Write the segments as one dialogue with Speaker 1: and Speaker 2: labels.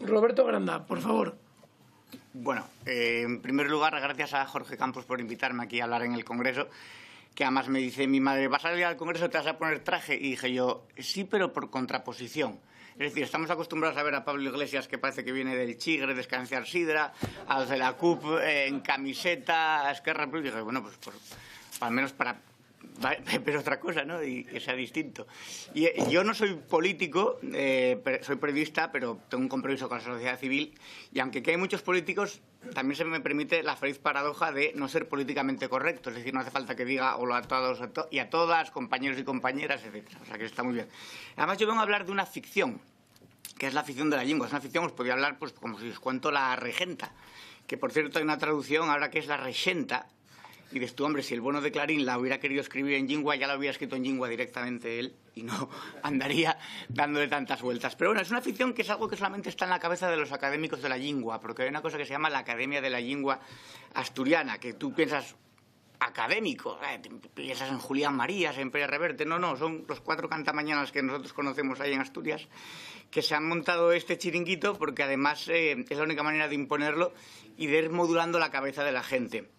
Speaker 1: Roberto Granda, por favor.
Speaker 2: Bueno, en primer lugar, gracias a Jorge Campos por invitarme aquí a hablar en el Congreso, que además me dice mi madre, ¿vas a salir al Congreso, te vas a poner traje? Y dije yo, sí, pero por contraposición. Es decir, estamos acostumbrados a ver a Pablo Iglesias, que parece que viene del Chigre, de Escanciar Sidra, a los de la CUP en camiseta, a Esquerra Republicana. Y dije, bueno, pues al menos para... pero otra cosa, ¿no? Y que sea distinto. Y yo no soy político, soy periodista, pero tengo un compromiso con la sociedad civil, y aunque hay muchos políticos, también se me permite la feliz paradoja de no ser políticamente correcto, es decir, no hace falta que diga hola a todos y a todas, compañeros y compañeras, etcétera. O sea, que está muy bien. Además, yo vengo a hablar de una ficción, que es la ficción de la lengua. Es una ficción, os podría hablar, pues, como si os cuento La Regenta, que por cierto hay una traducción ahora que es La Regenta. Y dices tú, hombre, si el Bono de Clarín la hubiera querido escribir en Lingua, ya la hubiera escrito en Lingua directamente él y no andaría dándole tantas vueltas. Pero bueno, es una ficción que es algo que solamente está en la cabeza de los académicos de la lingua, porque hay una cosa que se llama la Academia de la Lingua Asturiana, que tú piensas académico, piensas en Julián Marías, en Pérez Reverte. No, son los 4 cantamañanas que nosotros conocemos ahí en Asturias, que se han montado este chiringuito porque además es la única manera de imponerlo y de ir modulando la cabeza de la gente.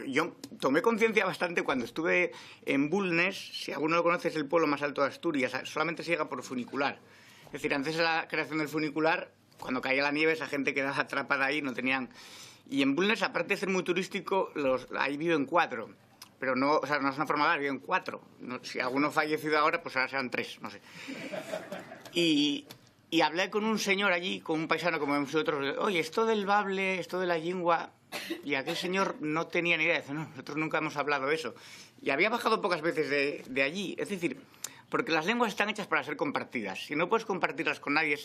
Speaker 2: Yo tomé conciencia bastante cuando estuve en Bulnes. Si alguno lo conoce, es el pueblo más alto de Asturias, solamente se llega por funicular. Es decir, antes de la creación del funicular, cuando caía la nieve, esa gente quedaba atrapada ahí, no tenían... Y en Bulnes, aparte de ser muy turístico, ahí viven 4. Pero no, o sea, no es una forma de hablar, viven 4. No, si alguno ha fallecido ahora, pues ahora serán 3, no sé. Y hablé con un señor allí, con un paisano como nosotros, oye, esto del bable, esto de la lingua... Y aquel señor no tenía ni idea, dice, no, nosotros nunca hemos hablado de eso. Y había bajado pocas veces de allí. Es decir, porque las lenguas están hechas para ser compartidas. Si no puedes compartirlas con nadie,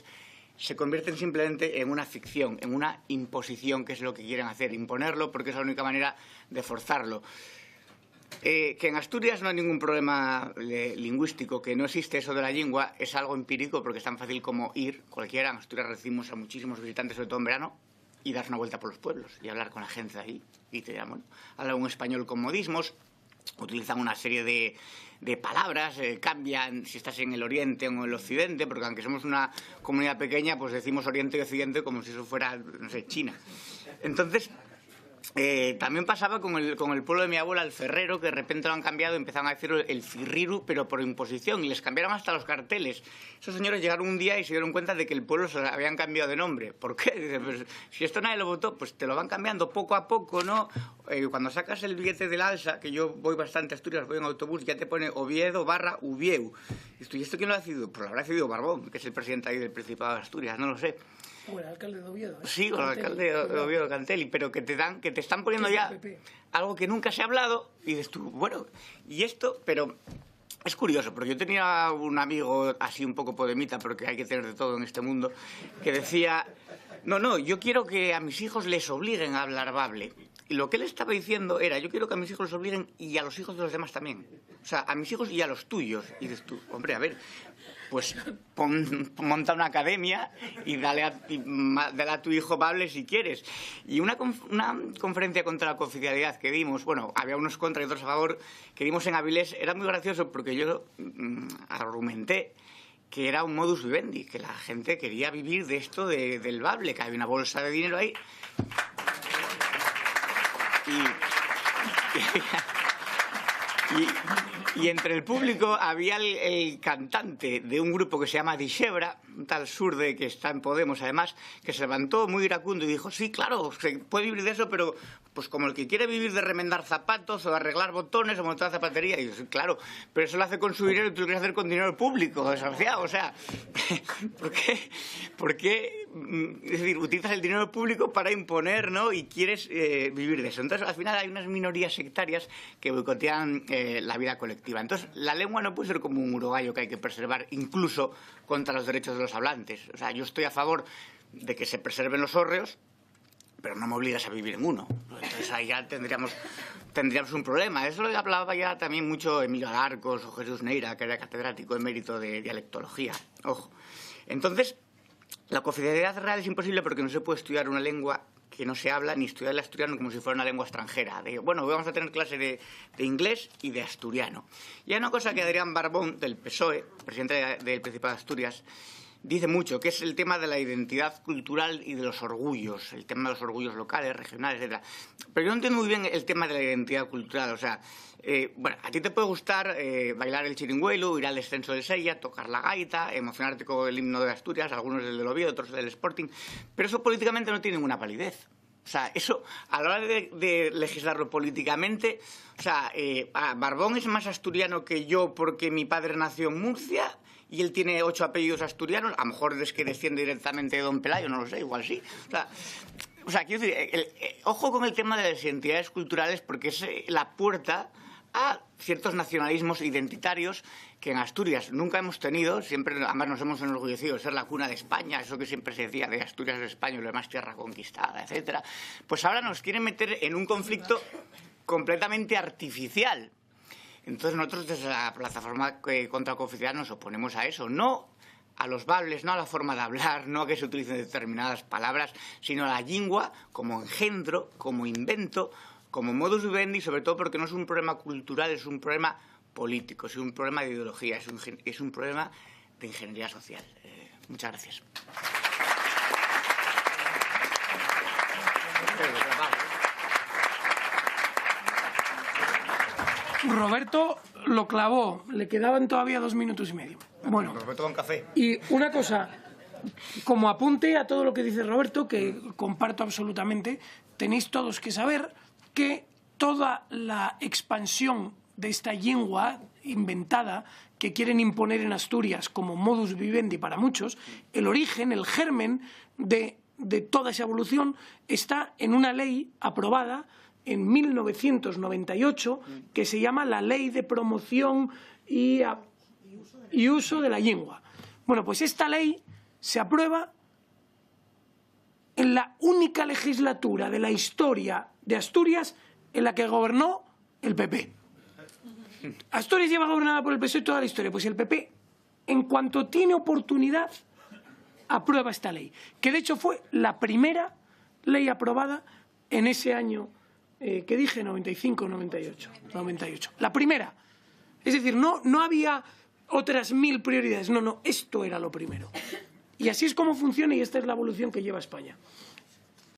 Speaker 2: se convierten simplemente en una ficción, en una imposición, que es lo que quieren hacer, imponerlo, porque es la única manera de forzarlo. Que en Asturias no hay ningún problema lingüístico, que no existe eso de la lengua, es algo empírico, porque es tan fácil como ir cualquiera. En Asturias recibimos a muchísimos visitantes, sobre todo en verano, y dar una vuelta por los pueblos y hablar con la gente de ahí. Y te llaman, hablan un español con modismos, utilizan una serie de palabras, cambian si estás en el oriente o en el occidente, porque aunque somos una comunidad pequeña, pues decimos oriente y occidente como si eso fuera, no sé, China. Entonces, también pasaba con el pueblo de mi abuela, el Ferrero, que de repente lo han cambiado, empezaron a decir el Firriru, pero por imposición, y les cambiaron hasta los carteles. Esos señores llegaron un día y se dieron cuenta de que el pueblo se habían cambiado de nombre. ¿Por qué? Dicen, pues, si esto nadie lo votó, pues te lo van cambiando poco a poco, ¿no? Cuando sacas el billete del Alsa, que yo voy bastante a Asturias, voy en autobús, ya te pone Oviedo/Uvieu. ¿Y esto quién lo ha decidido? Pues lo habrá decidido Barbón, que es el presidente ahí del Principado de Asturias, no lo sé.
Speaker 1: O el alcalde de Oviedo.
Speaker 2: Sí, o el alcalde de Oviedo, Cantelli, pero que te están poniendo ya algo que nunca se ha hablado, y dices tú, bueno, y esto, pero es curioso, porque yo tenía un amigo así un poco podemita, porque hay que tener de todo en este mundo, que decía, no, yo quiero que a mis hijos les obliguen a hablar bable. Y lo que él estaba diciendo era, yo quiero que a mis hijos les obliguen y a los hijos de los demás también. O sea, a mis hijos y a los tuyos. Y dices tú, hombre, a ver, pues monta una academia y dale a tu hijo bable si quieres. Y una conferencia contra la confidencialidad que dimos, bueno, había unos contra y otros a favor, que dimos en Avilés, era muy gracioso porque yo argumenté que era un modus vivendi, que la gente quería vivir de esto del bable, que había una bolsa de dinero ahí. Y entre el público había el cantante de un grupo que se llama Dixebra, un tal Surde que está en Podemos además, que se levantó muy iracundo y dijo, sí, claro, se puede vivir de eso, pero pues como el que quiere vivir de remendar zapatos o de arreglar botones o montar zapatería. Y yo, sí, claro, pero eso lo hace con su dinero y tú lo quieres hacer con dinero público, desgraciado. O sea, ¿por qué? Es decir, utilizas el dinero público para imponer, ¿no? Y quieres vivir de eso. Entonces, al final hay unas minorías sectarias que boicotean la vida colectiva. Entonces, la lengua no puede ser como un urogallo que hay que preservar, incluso contra los derechos de los hablantes. O sea, yo estoy a favor de que se preserven los hórreos, pero no me obligas a vivir en uno. Entonces ahí ya tendríamos un problema. Eso lo hablaba ya también mucho Emilio Alarcos o Jesús Neira, que era catedrático emérito de dialectología. Ojo. Entonces, la confidencialidad real es imposible porque no se puede estudiar una lengua que no se habla, ni estudiar el asturiano como si fuera una lengua extranjera. Bueno, vamos a tener clase de inglés y de asturiano. Y hay una cosa que Adrián Barbón, del PSOE, presidente del Principado de Asturias, dice mucho, que es el tema de la identidad cultural y de los orgullos, el tema de los orgullos locales, regionales, etc. Pero yo no entiendo muy bien el tema de la identidad cultural. O sea, bueno, a ti te puede gustar bailar el chiringuelo, ir al descenso de Sella, tocar la gaita, emocionarte con el himno de Asturias, algunos del Oviedo, otros del Sporting, pero eso políticamente no tiene ninguna validez. O sea, eso, a la hora de legislarlo políticamente, o sea, Barbón es más asturiano que yo porque mi padre nació en Murcia y él tiene 8 apellidos asturianos. A lo mejor es que desciende directamente de Don Pelayo, no lo sé, igual sí. O sea quiero decir, ojo con el tema de las identidades culturales, porque es la puerta a ciertos nacionalismos identitarios que en Asturias nunca hemos tenido. Siempre, además, nos hemos enorgullecido de ser la cuna de España, eso que siempre se decía de Asturias es España, lo demás tierra conquistada, etcétera. Pues ahora nos quieren meter en un conflicto completamente artificial. Entonces nosotros desde la plataforma contra Cooficial nos oponemos a eso, no a los bables, no a la forma de hablar, no a que se utilicen determinadas palabras, sino a la lingua como engendro, como invento, como modus vivendi, sobre todo porque no es un problema cultural, es un problema político, es un problema de ideología, es un problema de ingeniería social. Muchas gracias.
Speaker 1: Roberto lo clavó, le quedaban todavía 2 minutos y medio. Bueno,
Speaker 2: Roberto con café.
Speaker 1: Y una cosa, como apunte a todo lo que dice Roberto, que comparto absolutamente, tenéis todos que saber que toda la expansión de esta lengua inventada que quieren imponer en Asturias como modus vivendi para muchos, el origen, el germen de toda esa evolución está en una ley aprobada en 1998 que se llama la Ley de Promoción y Uso de la Lengua. Bueno, pues esta ley se aprueba en la única legislatura de la historia de Asturias en la que gobernó el PP. Asturias lleva gobernada por el PSOE toda la historia. Pues el PP, en cuanto tiene oportunidad, aprueba esta ley, que de hecho fue la primera ley aprobada en ese año que dije, 95, 98. La primera. Es decir, no había otras 1000 prioridades. No, esto era lo primero. Y así es como funciona y esta es la evolución que lleva España.